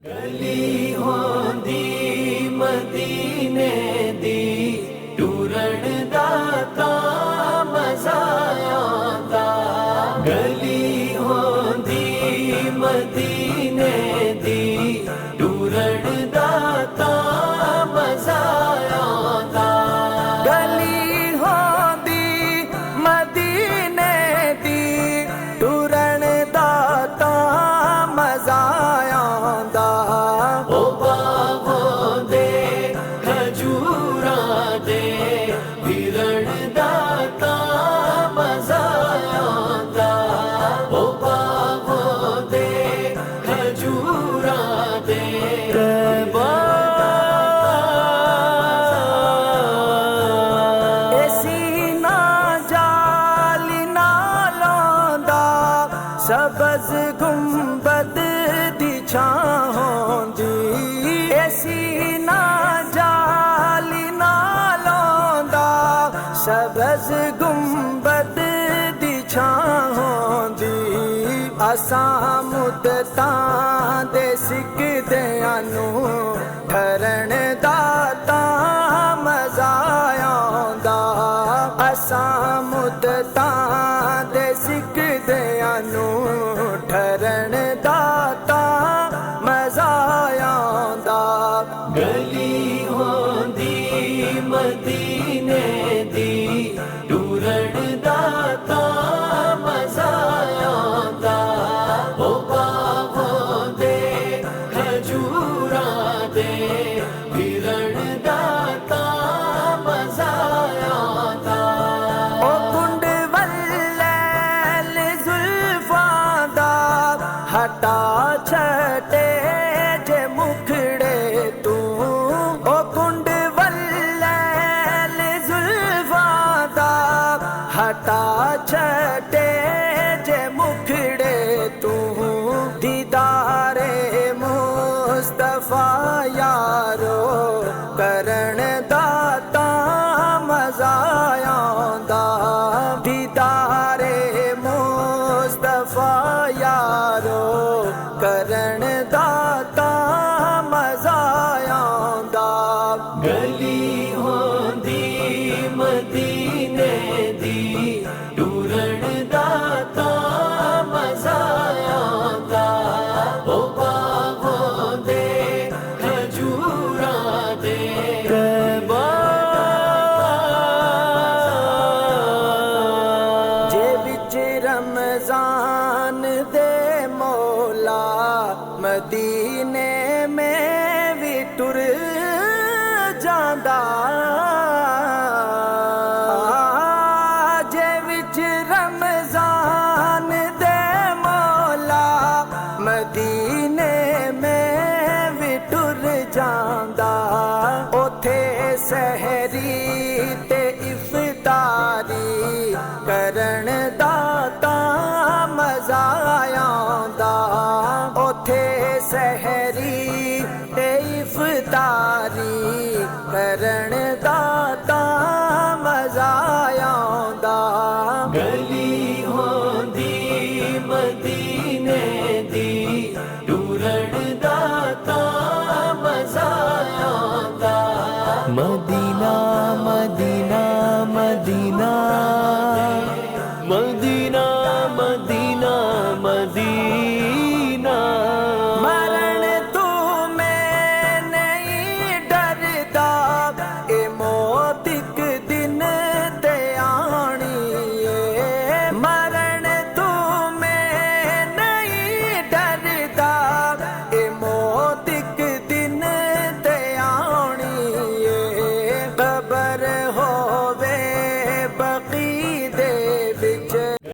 गली होंदी मदीने दी टूरन दा तां मज़ा आंदा। गली होंदी मदीने दी टूरन दा तां मज़ा आंदा। गली होंदी मदीने दी टूरन दा तां मज़ा आंदा। ओ बागों दे खजूरां दे हिरण दा तां मज़ा आंदा। ओ बागों दे खजूरां दे सबज़ गुंबद दी छां होंदी। ऐसी ना जाली ना लौंदा सबज़ गुंबद दी छां होंदी। असां मुद्दतां दे सिकदियां नूं ठरण दा तां मज़ा आंदा। असां मुद्दतां दे सिकदियां नूं ठरण दा तां मज़ा आंदा। गली होंदी मदीने दी टूरन दा तां मज़ा आंदा। ओ बागों दे खजूरां दे हिरण दा तां मज़ा आंदा। ओ कुंड वल्लैल जुल्फां दा हटा छटे जे मुखड़े तू। ओ कुंड वल्लैल जुल्फां दा हटा छटे जे मुखड़े तू। दीदारे मुस्तफा यारो करण दा तां मज़ा आंदा। दीदारे मुस्तफा यारो करण दा तां मज़ा आंदा। गली होंदी मदीने दी टूरन दा तां मज़ा आंदा। ओ बागों दे खजूरां दे जे विच रमजान दे मौला मदीने में भी टुर जांदा। जे विच रमजान दे मौला मदीने में भी टुर जांदा। ओथे सहरी ते इफ्तारी करण दा तां मज़ा आंदा। ओथे सहरी ते इफ्तारी करण